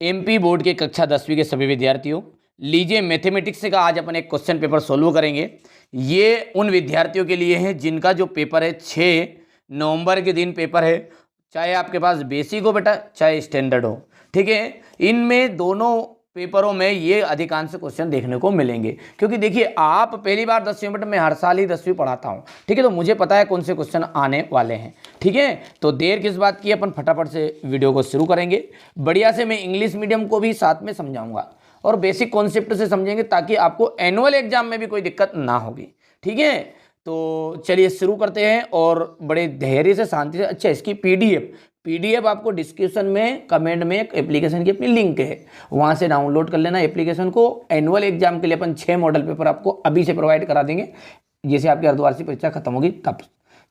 MP board के कक्षा 10वीं के सभी विद्यार्थियों, लीजिए मैथमेटिक्स का आज अपन एक क्वेश्चन पेपर सोल्व करेंगे। ये उन विद्यार्थियों के लिए है जिनका जो पेपर है 6 नवंबर के दिन पेपर है, चाहे आपके पास बेसिक हो बेटा चाहे स्टैंडर्ड हो, ठीक है। इनमें दोनों पेपरों में ये अधिकांश क्वेश्चन देखने को मिलेंगे, क्योंकि देखिए आप पहली बार 10वीं बट मैं हर साल ही 10वीं पढ़ाता हूँ, ठीक है। तो मुझे पता है कौन से क्वेश्चन आने वाले हैं, ठीक है। तो देर किस बात की, अपन फटाफट से वीडियो को शुरू करेंगे। बढ़िया से मैं इंग्लिश मीडियम को भी साथ में समझाऊंगा और बेसिक कॉन्सेप्ट से समझेंगे, ताकि आपको एनुअल एग्जाम में भी कोई दिक्कत ना होगी, ठीक है। तो चलिए शुरू करते हैं और बड़े धैर्य से शांति से। अच्छा, इसकी पीडीएफ आपको डिस्क्रिप्शन में कमेंट में एक एप्लीकेशन की अपनी लिंक है, वहां से डाउनलोड कर लेना एप्लीकेशन को। एनुअल एग्जाम के लिए अपन 6 मॉडल पेपर आपको अभी से प्रोवाइड करा देंगे, जैसे आपकी अर्धवार्षिक परीक्षा खत्म होगी तब।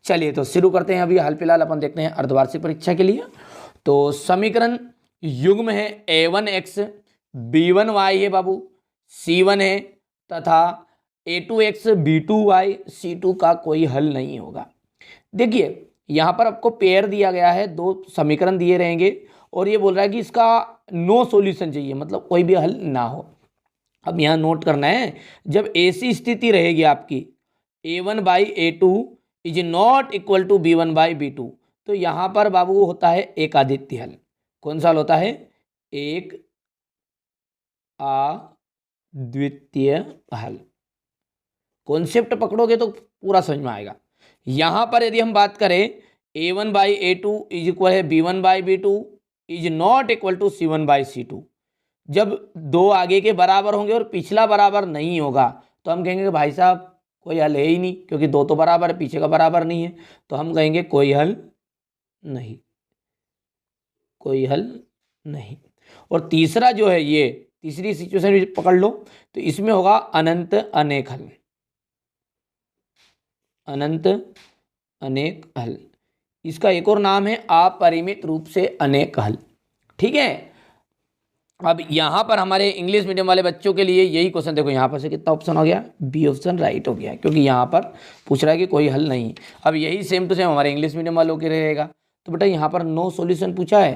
चलिए तो शुरू करते हैं। अभी हाल फिलहाल अपन देखते हैं अर्धवार्षिक परीक्षा के लिए। तो समीकरण युग्म है a1x b1y है बाबू, c1 है तथा a2x b2y c2 का कोई हल नहीं होगा। देखिए यहाँ पर आपको पेयर दिया गया है, 2 समीकरण दिए रहेंगे और ये बोल रहा है कि इसका नो सॉल्यूशन चाहिए, मतलब कोई भी हल ना हो। अब यहाँ नोट करना है, जब ऐसी स्थिति रहेगी आपकी a1/a2 is not equal to b1/b2, तो यहाँ पर बाबू होता है एक आदित्य हल। कौन सा हल होता है? एक अद्वितीय हल। कॉन्सेप्ट पकड़ोगे तो पूरा समझ में आएगा। यहां पर यदि हम बात करें a1/a2 इज इक्वल है b1/b2 is not equal to c1/c2, जब दो आगे के बराबर होंगे और पिछला बराबर नहीं होगा तो हम कहेंगे कि भाई साहब कोई हल है ही नहीं, क्योंकि दो तो बराबर है पीछे का बराबर नहीं है, तो हम कहेंगे कोई हल नहीं, कोई हल नहीं। और तीसरा जो है, ये तीसरी सिचुएशन भी पकड़ लो, तो इसमें होगा अनंत अनेक हल, अनंत अनेक हल। इसका एक और नाम है अपरिमित रूप से अनेक हल, ठीक है। अब यहां पर हमारे इंग्लिश मीडियम वाले बच्चों के लिए यही क्वेश्चन देखो, यहां पर से कितना ऑप्शन हो गया? बी ऑप्शन राइट हो गया, क्योंकि यहां पर पूछ रहा है कि कोई हल नहीं। अब यही सेम टू सेम हमारे इंग्लिश मीडियम वालों के रहेगा। तो बेटा यहाँ पर नो सॉल्यूशन पूछा है,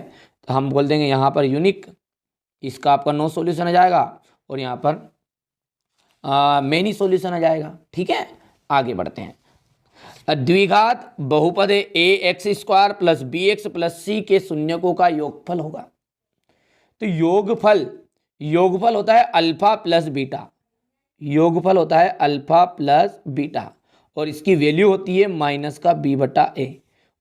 तो हम बोल देंगे यहाँ पर यूनिक, इसका आपका नो सॉल्यूशन आ जाएगा, और यहाँ पर मेनी सॉल्यूशन आ जाएगा, ठीक है। आगे बढ़ते हैं। द्विघात बहुपद ax² plus bx plus c के शून्यकों का योगफल होगा। तो योगफल होता है अल्फा प्लस बीटा, योगफल होता है अल्फा प्लस बीटा, और इसकी वैल्यू होती है माइनस का b/a।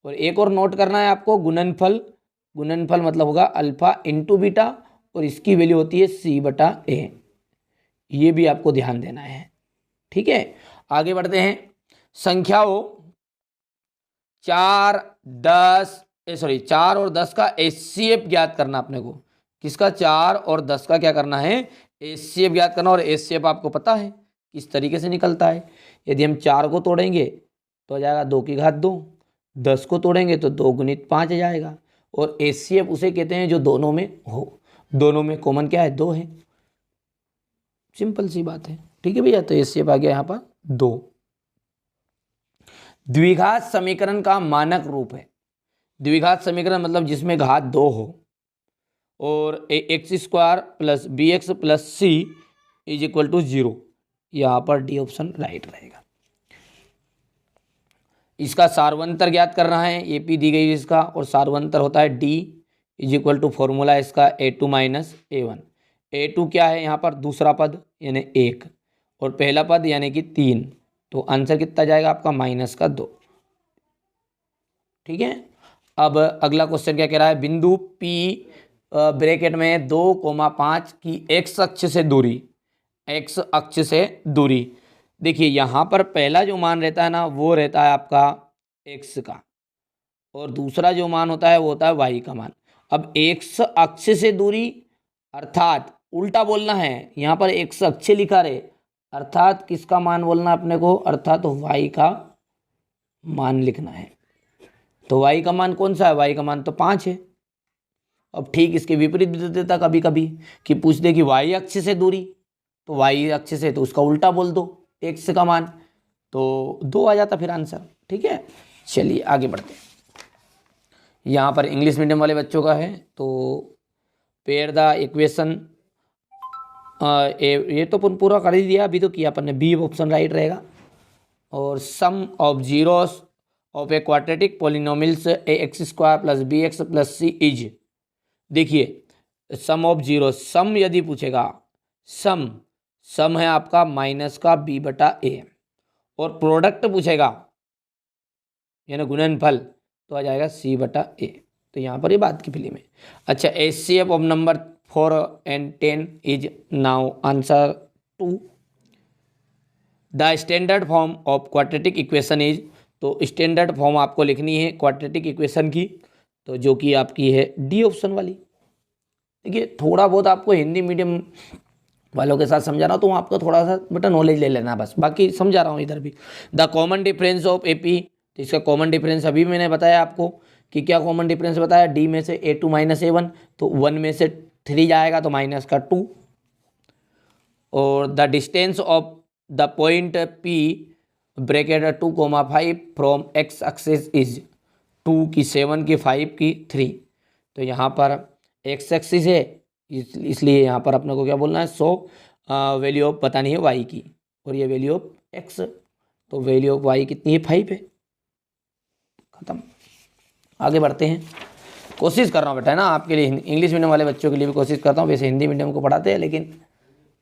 और एक और नोट करना है आपको, गुणनफल मतलब होगा अल्फा इंटू बीटा, और इसकी वैल्यू होती है c/a। ये भी आपको ध्यान देना है, ठीक है। आगे बढ़ते हैं। संख्याओं 4 और 10 का एचसीएफ ज्ञात करना अपने को। किसका? 4 और 10 का क्या करना है? एचसीएफ ज्ञात करना। और एचसीएफ आपको पता है किस तरीके से निकलता है। यदि हम 4 को तोड़ेंगे तो आ जाएगा 2 की घात 2, 10 को तोड़ेंगे तो 2 गुणित 5 आ जाएगा। और एचसीएफ उसे कहते हैं जो दोनों में हो, दोनों में कॉमन क्या है? 2 है, सिंपल सी बात है, ठीक है भैया। तो एचसीएफ आ गया यहाँ पर 2। द्विघात समीकरण का मानक रूप है। द्विघात समीकरण मतलब जिसमें घात 2 हो, और x² plus bx plus c is equal to 0। यहाँ पर डी ऑप्शन राइट रहेगा। इसका सार्वंतर ज्ञात करना है, ये पी दी गई है इसका, और सार्वंतर होता है d is equal to formula इसका a2 माइनस a1। a2 क्या है? यहाँ पर दूसरा पद यानी 1, और पहला पद यानी कि 3, तो आंसर कितना जाएगा आपका? माइनस का 2, ठीक है। अब अगला क्वेश्चन क्या कह रहा है? बिंदु P ब्रैकेट में 2,5 की x अक्ष से दूरी, देखिए यहाँ पर पहला जो मान रहता है ना, वो रहता है आपका x का, और दूसरा जो मान होता है वो होता है y का मान। अब x अक्ष से दूरी अर्थात उल्टा बोलना है, यहाँ पर x अक्ष लिखा रहे, अर्थात किसका मान बोलना अपने को? अर्थात y का मान लिखना है। तो y का मान कौन सा है? y का मान तो 5 है। अब ठीक इसके विपरीत भी देता कभी कभी, कि पूछ दे कि y अक्ष से दूरी, तो y अक्ष से तो उसका उल्टा बोल दो, x का मान, तो 2 आ जाता फिर आंसर, ठीक है। चलिए आगे बढ़ते हैं। यहाँ पर इंग्लिश मीडियम वाले बच्चों का है, तो पेयर द इक्वेशन, ये तो पूरा कर ही दिया, अभी तो किया अपन ने, बी ऑप्शन राइट रहेगा। और sum of zeros of a quadratic polynomials a x square plus b x plus c is, देखिए सम ऑफ जीरो, सम यदि पूछेगा, सम है आपका माइनस का बी बटा ए, और प्रोडक्ट पूछेगा यानी गुणनफल, तो आ जाएगा सी बटा ए। तो यहाँ पर ये बात की फिल्म है। अच्छा, HCF of number 4 and 10 is now answer 2। The standard form of quadratic equation is, तो स्टैंडर्ड फॉर्म आपको लिखनी है क्वाड्रेटिक इक्वेशन की, तो जो कि आपकी है डी ऑप्शन वाली। देखिए थोड़ा बहुत आपको हिंदी मीडियम वालों के साथ समझा रहा हूँ, तो आपको थोड़ा सा बेटा नॉलेज ले लेना बस, बाकी समझा रहा हूँ इधर भी। The common difference of AP, तो इसका कॉमन डिफरेंस अभी मैंने बताया आपको कि क्या कॉमन डिफरेंस बताया, डी में से A2 माइनस A1, तो 1 में से 3 जाएगा तो माइनस का 2। और the distance of the point P bracket 2,5 from x axis is 2 की 7 की 5 की 3, तो यहाँ पर एक्स एक्सिस है इसलिए यहाँ पर अपने को क्या बोलना है, 100 वैल्यू ऑफ पता नहीं है वाई की, और ये वैल्यू ऑफ एक्स, तो वैल्यू ऑफ वाई कितनी है 5 है। खत्म, आगे बढ़ते हैं। कोशिश कर रहा हूँ बेटा है ना आपके लिए, इंग्लिश मीडियम वाले बच्चों के लिए भी कोशिश करता हूँ, वैसे हिंदी मीडियम को पढ़ाते हैं लेकिन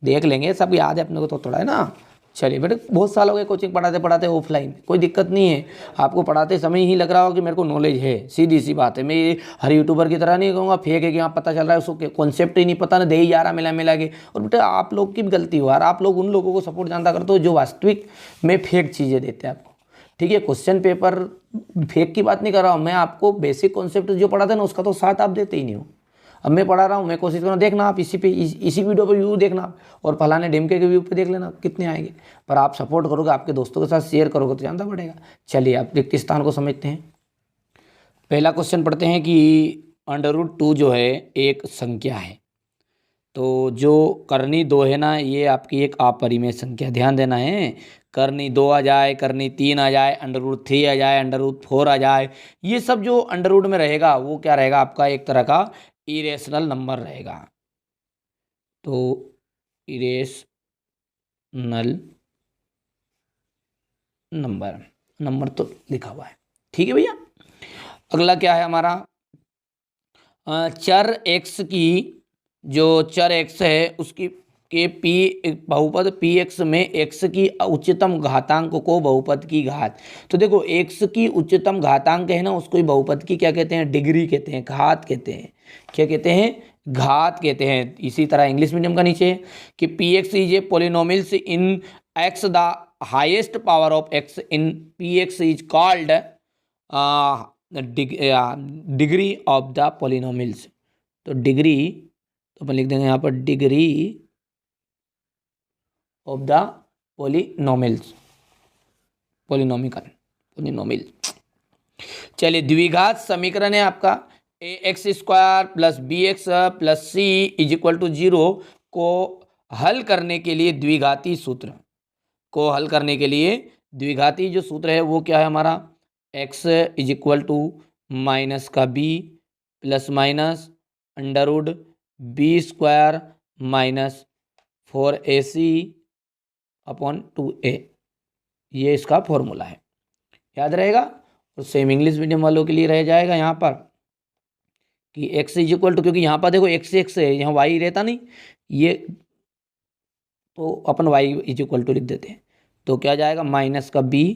देख लेंगे, सब याद है अपने को तो थोड़ा है ना। चलिए बेटे, बहुत साल हो गए कोचिंग पढ़ाते पढ़ाते ऑफलाइन, कोई दिक्कत नहीं है, आपको पढ़ाते समय ही लग रहा हो कि मेरे को नॉलेज है, सीधी सी बात है। मैं ये हर यूट्यूबर की तरह नहीं कहूँगा फेक है कि यहाँ पता चल रहा है, उसको कॉन्सेप्ट ही नहीं पता, ना दे ही जा रहा मिला के। और बेटा आप लोग की भी गलती हो यार, आप लोग उन लोगों को सपोर्ट जानता करते हो जो वास्तविक में फेक चीज़ें देते हैं आपको, ठीक है। क्वेश्चन पेपर फेक की बात नहीं कर रहा हूँ मैं, आपको बेसिक कॉन्सेप्ट जो पढ़ाते हैं ना उसका तो साथ आप देते ही नहीं हो। अब मैं पढ़ा रहा हूँ, मैं कोशिश कर रहा हूँ, देखना आप इसी वीडियो पे व्यू देखना आप, और फलाने ढिमके के व्यू पे देख लेना कितने आएंगे, पर आप सपोर्ट करोगे, आपके दोस्तों के साथ शेयर करोगे तो जानता पड़ेगा। चलिए आप रिक्त स्थान को समझते हैं। पहला क्वेश्चन पढ़ते हैं कि √2 जो है एक संख्या है, तो जो करनी 2 है ना, ये आपकी एक अपरिमेय संख्या, ध्यान देना है। करनी 2 आ जाए, करनी 3 आ जाए, √3 आ जाए, √4 आ जाए, ये सब जो अंडर में रहेगा वो क्या रहेगा आपका, एक तरह का इरेशनल नंबर रहेगा। तो इरेशनल नंबर तो लिखा हुआ है, ठीक है भैया। अगला क्या है हमारा, चर x की, जो चर x है उसकी के p बहुपद px में x की उच्चतम घातांक को बहुपद की घात, तो देखो x की उच्चतम घातांक है ना, उसको ही बहुपद की क्या कहते हैं, डिग्री कहते हैं, घात कहते हैं, क्या कहते हैं, घात कहते हैं। इसी तरह इंग्लिश मीडियम का नीचे कि px is a polynomials in x, the highest power of x in px is called degree of the polynomials. तो डिग्री तो अपन लिख देंगे यहाँ पर degree of the polynomials, polynomial. चलिए द्विघात समीकरण है आपका ax² plus bx plus c is equal to 0 को हल करने के लिए द्विघाती सूत्र को हल करने के लिए द्विघाती जो सूत्र है वो क्या है हमारा, x is equal to minus का b plus minus √b² minus 4ac upon 2a, ये इसका फॉर्मूला है, याद रहेगा। और सेम इंग्लिश मीडियम वालों के लिए रह जाएगा यहाँ पर कि x इज इक्वल टू, क्योंकि यहाँ पर देखो x है, यहाँ y रहता नहीं, ये तो अपन y इज इक्वल टू लिख देते हैं, तो क्या जाएगा माइनस का b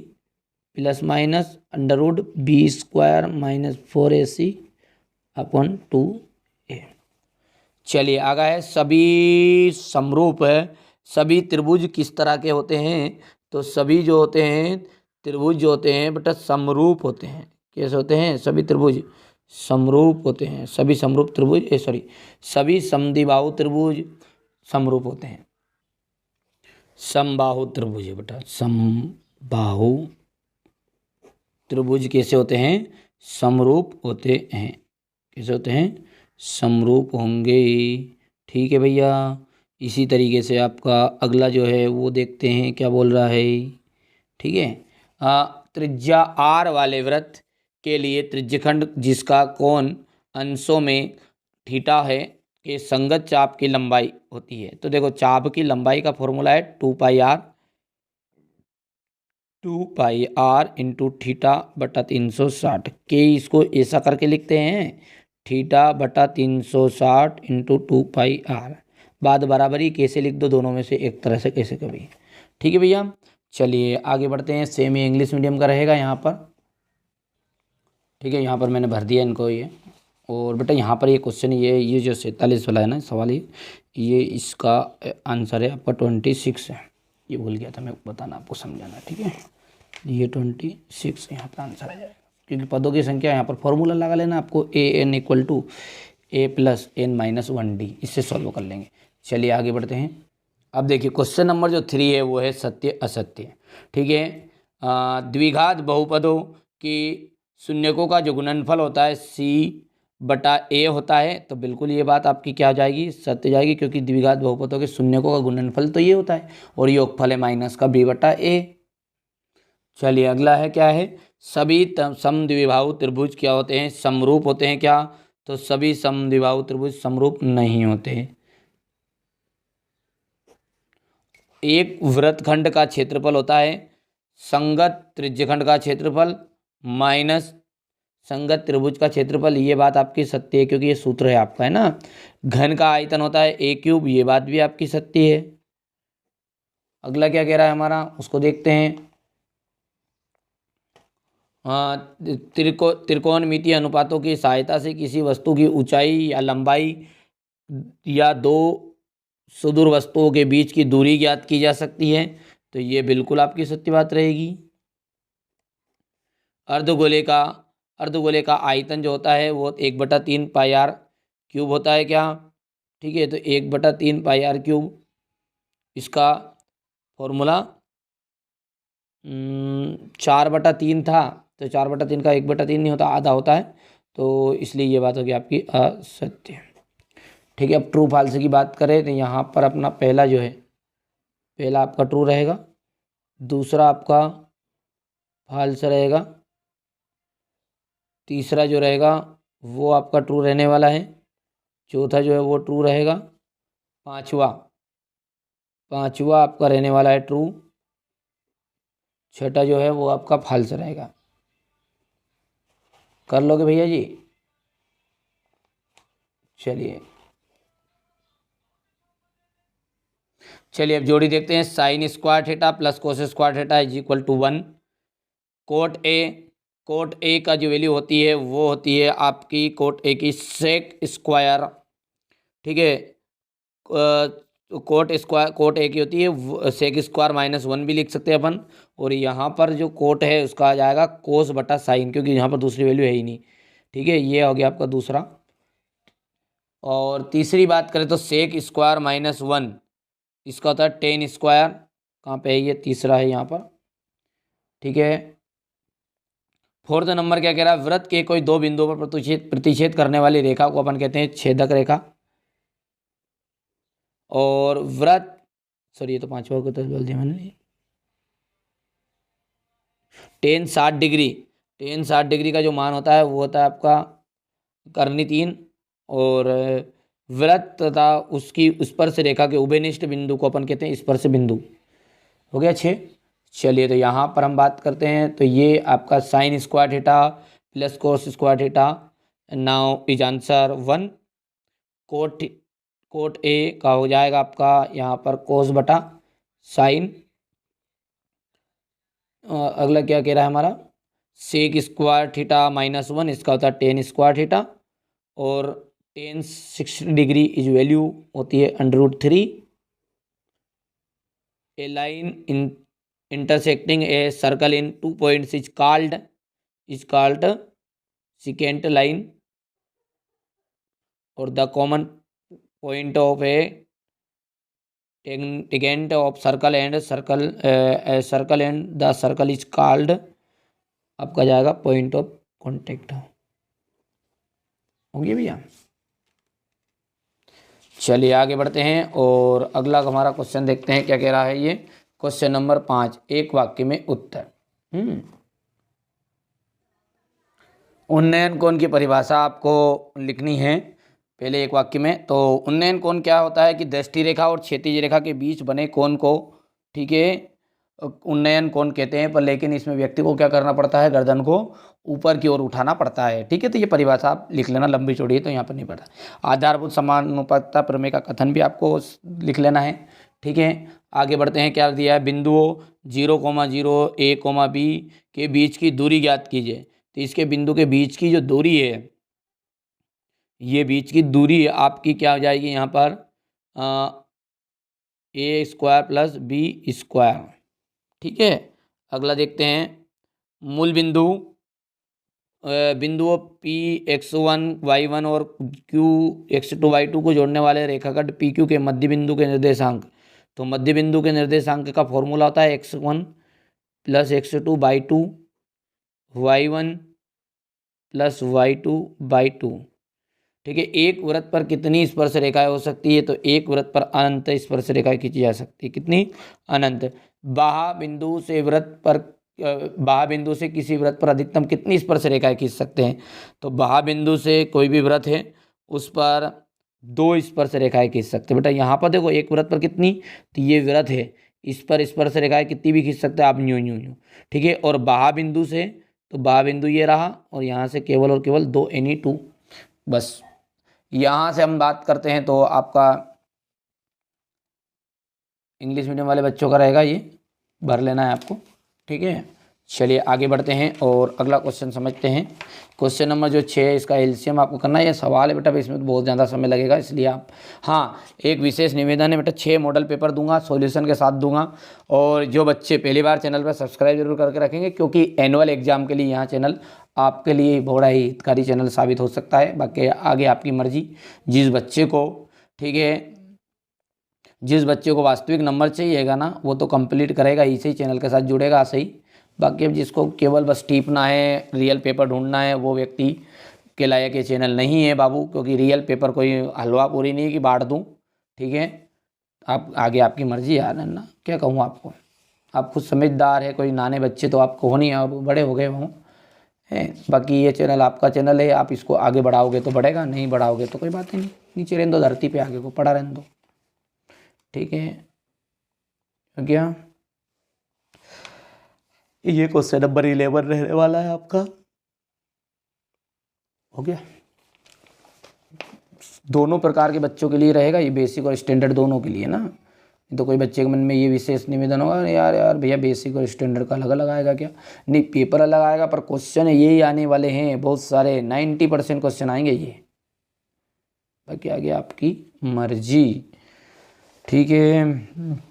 plus minus √b² minus 4ac upon 2a। चलिए आगे है, सभी समरूप है, सभी त्रिभुज किस तरह के होते हैं, तो सभी जो होते हैं त्रिभुज जो होते हैं बेटा समरूप होते हैं। कैसे होते हैं, सभी त्रिभुज समरूप होते हैं, सभी समरूप त्रिभुज सभी समद्विबाहु त्रिभुज समरूप होते हैं। समबाहु त्रिभुज है बेटा, समबाहु त्रिभुज कैसे होते हैं, समरूप होते हैं। कैसे होते हैं, समरूप होंगे, ठीक है भैया। इसी तरीके से आपका अगला जो है वो देखते हैं क्या बोल रहा है, ठीक है। त्रिज्या r वाले वृत्त के लिए त्रिज्यखंड जिसका कोण अंशों में थीटा है के संगत चाप की लंबाई होती है। तो देखो चाप की लंबाई का फॉर्मूला है 2 पाई आर इंटू थीटा बटा 360 के। इसको ऐसा करके लिखते हैं थीटा बटा 360 इंटू 2 पाई आर। बाद बराबरी कैसे लिख दो दोनों में से एक तरह से कैसे कभी। ठीक है भैया, चलिए आगे बढ़ते हैं। सेमी इंग्लिश मीडियम का रहेगा यहाँ पर। ठीक है, यहाँ पर मैंने भर दिया इनको ये। और बेटा यहाँ पर ये क्वेश्चन ये जो 47 वाला है ना सवाल, ये इसका आंसर है आपका 26 है। ये भूल गया था मैं बताना, आपको समझाना। ठीक है, ये 26 यहाँ पर आंसर आ जाएगा, क्योंकि पदों की संख्या यहाँ पर फॉर्मूला लगा लेना आपको an equal to a plus n minus 1d, इससे सॉल्व कर लेंगे। चलिए आगे बढ़ते हैं। अब देखिए क्वेश्चन नंबर जो 3 है वो है सत्य असत्य। ठीक है, द्विघात बहुपदों की शून्यकों का जो गुणनफल होता है c बटा a होता है, तो बिल्कुल ये बात आपकी क्या हो जाएगी, सत्य जाएगी, क्योंकि द्विघात बहुपदों के शून्यकों का गुणनफल तो ये होता है और योगफल है माइनस का b बटा a। चलिए अगला है क्या है, सभी समद्विबाहु त्रिभुज क्या होते हैं, समरूप होते हैं क्या, तो सभी समद्विबाहु त्रिभुज समरूप नहीं होते। एक वृत्तखंड का क्षेत्रफल होता है संगत त्रिज्यखंड का क्षेत्रफल माइनस संगत त्रिभुज का क्षेत्रफल। ये बात आपकी सत्य है, क्योंकि ये सूत्र है आपका, है ना। घन का आयतन होता है a क्यूब, ये बात भी आपकी सत्य है। अगला क्या कह रहा है हमारा, उसको देखते हैं। त्रिकोणमितीय अनुपातों की सहायता से किसी वस्तु की ऊंचाई या लंबाई या दो सुदूर वस्तुओं के बीच की दूरी ज्ञात की जा सकती है, तो ये बिल्कुल आपकी सत्य बात रहेगी। अर्धगोले का आयतन जो होता है वो 1/3 पाई आर क्यूब होता है क्या। ठीक है, तो 1/3 पाई आर क्यूब, इसका फॉर्मूला 4/3 था, तो 4/3 का 1/3 नहीं होता, आधा होता है, तो इसलिए ये बात होगी आपकी असत्य। ठीक है, अब ट्रू फाल्स की बात करें तो यहाँ पर अपना पहला जो है, पहला आपका ट्रू रहेगा, दूसरा आपका फाल्स रहेगा, तीसरा जो रहेगा वो आपका ट्रू रहने वाला है, चौथा जो है वो ट्रू रहेगा, पांचवा आपका रहने वाला है ट्रू, छठा जो है वो आपका फाल्स रहेगा। कर लोगे भैया जी। चलिए अब जोड़ी देखते हैं। Sine square theta plus cos square theta is equal to 1। Cot A का जो वैल्यू होती है वो होती है आपकी कोट ए की सेक स्क्वायर। ठीक है, कोट ए की होती है सेक स्क्वायर माइनस 1 भी लिख सकते हैं अपन। और यहाँ पर जो कोट है उसका आ जाएगा कोस बटा साइन, क्योंकि यहाँ पर दूसरी वैल्यू है ही नहीं। ठीक है, ये हो गया आपका दूसरा। और तीसरी बात करें तो सेक स्क्वायर माइनस 1, इसका होता है टेन स्क्वायर। कहाँ पे है ये, तीसरा है यहाँ पर। ठीक है, फोर्थ नंबर क्या कह रहा है, वृत्त के कोई दो बिंदुओं पर प्रतिच्छेद करने वाली रेखा को अपन कहते हैं छेदक रेखा। और वृत्त, सॉरी ये तो पांचवा को तो बोल दिया मैंने। टेन 60 डिग्री का जो मान होता है वो होता है आपका कर्णी 3। और वृत्त तथा उसकी उस पर से रेखा के उभयनिष्ठ बिंदु को अपन कहते हैं स्पर्श बिंदु। हो गया 6। चलिए तो यहाँ पर हम बात करते हैं, तो ये आपका sign square theta plus cos square theta now is answer 1। Cot A का हो जाएगा आपका यहाँ पर कोस बटा साइन। अगला क्या कह रहा है हमारा, सेक स्क्वायर थीटा माइनस 1, इसका होता है टेन स्क्वायर थीटा। और टेन 60 डिग्री इज वैल्यू होती है √3। A line in intersecting a circle in 2 points is called secant line. or the common point of a tangent of circle and the circle is called आपका जाएगा point of contact. हो गया भैया। चलिए आगे बढ़ते हैं और अगला हमारा क्वेश्चन देखते हैं क्या कह रहा है। ये क्वेश्चन नंबर 5, एक वाक्य में उत्तर। उन्नयन कोण की परिभाषा आपको लिखनी है। पहले एक वाक्य में। तो उन्नयन कोण क्या होता है कि दृष्टि रेखा और क्षैतिज रेखा के बीच बने कोण को, ठीक है, उन्नयन कोण कहते हैं। पर लेकिन इसमें व्यक्ति को क्या करना पड़ता है, गर्दन को ऊपर की ओर उठाना पड़ता है, ठीक है। तो ये परिभाषा आप लिख लेना, लंबी चौड़ी है तो यहाँ पर नहीं पड़ा। आधारभूत समानुपातिकता प्रमेय का कथन भी आपको लिख लेना है, ठीक है। आगे बढ़ते हैं, क्या दिया है, बिंदुओं 0,0 a, b के बीच की दूरी ज्ञात कीजिए। तो इसके बिंदु के बीच की जो दूरी है, ये बीच की दूरी आपकी क्या हो जाएगी यहाँ पर, a² + b², ठीक है। अगला देखते हैं, मूल बिंदु बिंदुओं Px1 y1 और Qx2 y2 को जोड़ने वाले रेखाखंड PQ के मध्य बिंदु के निर्देशांक। तो मध्य बिंदु के निर्देशांक का फॉर्मूला होता है x1 + x2 / 2 y1 + y2/2, ठीक है। एक वृत्त पर कितनी स्पर्श रेखाएं हो सकती है, तो एक वृत्त पर अनंत स्पर्श रेखाएं खींची जा सकती है। कितनी, अनंत। बाह्य बिंदु से वृत्त पर, बाह्य बिंदु से किसी वृत्त पर अधिकतम कितनी स्पर्श रेखाएं खींच सकते हैं, तो बाह्य बिंदु से कोई भी वृत्त है उस पर 2 स्पर्श रेखाएं खींच सकते हैं। बेटा यहाँ पर देखो, एक वृत्त पर कितनी, तो ये वृत्त है, इस पर स्पर्श रेखाएं कितनी भी खींच सकते हैं आप, यूं यूं यूं, ठीक है। और बाह्य बिंदु से, तो बाह्य बिंदु ये रहा, और यहाँ से केवल और केवल 2 यानी 2। बस यहाँ से हम बात करते हैं तो आपका इंग्लिश मीडियम वाले बच्चों का रहेगा, ये भर लेना है आपको, ठीक है। चलिए आगे बढ़ते हैं और अगला क्वेश्चन समझते हैं। क्वेश्चन नंबर जो 6 है, इसका एलसीएम आपको करना है। ये सवाल है बेटा, इसमें तो बहुत ज़्यादा समय लगेगा, इसलिए आप, हाँ, एक विशेष निवेदन है बेटा, 6 मॉडल पेपर दूंगा, सॉल्यूशन के साथ दूंगा। और जो बच्चे पहली बार चैनल पर सब्सक्राइब जरूर करके रखेंगे, क्योंकि एनुअल एग्जाम के लिए यहाँ चैनल आपके लिए बड़ा ही हितकारी चैनल साबित हो सकता है। बाकी आगे आपकी मर्जी, जिस बच्चे को, ठीक है, जिस बच्चे को वास्तविक नंबर चाहिएगा ना, वो तो कंप्लीट करेगा, इसी चैनल के साथ जुड़ेगा सही। बाकी अब जिसको केवल बस टीपना है, रियल पेपर ढूंढना है, वो व्यक्ति के लायक ये चैनल नहीं है बाबू, क्योंकि रियल पेपर कोई हलवा पूरी नहीं है कि बांट दूँ, ठीक है। आप आगे आपकी मर्जी यार, ना क्या कहूँ आपको, आप खुद समझदार है, कोई नाने बच्चे तो आप कहो नहीं, आप बड़े हो गए हों है। बाकी ये चैनल आपका चैनल है, आप इसको आगे बढ़ाओगे तो बढ़ेगा, नहीं बढ़ाओगे तो कोई बात ही नहीं, नीचे रहने दो, धरती पे आगे को पड़ा रहने दो, ठीक है। क्या ये क्वेश्चन नंबर 11 रहने वाला है आपका, हो गया। दोनों प्रकार के बच्चों के लिए रहेगा ये, बेसिक और स्टैंडर्ड दोनों के लिए ना। तो कोई बच्चे के मन में ये विशेष निवेदन होगा, यार यार भैया बेसिक और स्टैंडर्ड का अलग अलग आएगा क्या, नहीं, पेपर अलग आएगा, पर क्वेश्चन यही आने वाले हैं, बहुत सारे 90% क्वेश्चन आएंगे ये। बाकी आगे आपकी मर्जी, ठीक है।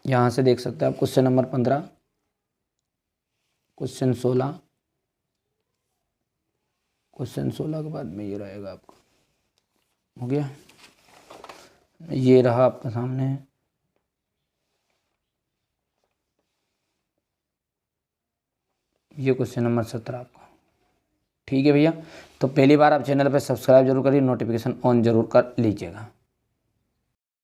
यहाँ से देख सकते हैं आप क्वेश्चन नंबर 15, क्वेश्चन 16, क्वेश्चन 16 के बाद में ये रहेगा आपका, हो गया। ये रहा आपका सामने, ये क्वेश्चन नंबर 17 आपका, ठीक है भैया। तो पहली बार आप चैनल पर सब्सक्राइब जरूर करिए, नोटिफिकेशन ऑन जरूर कर लीजिएगा।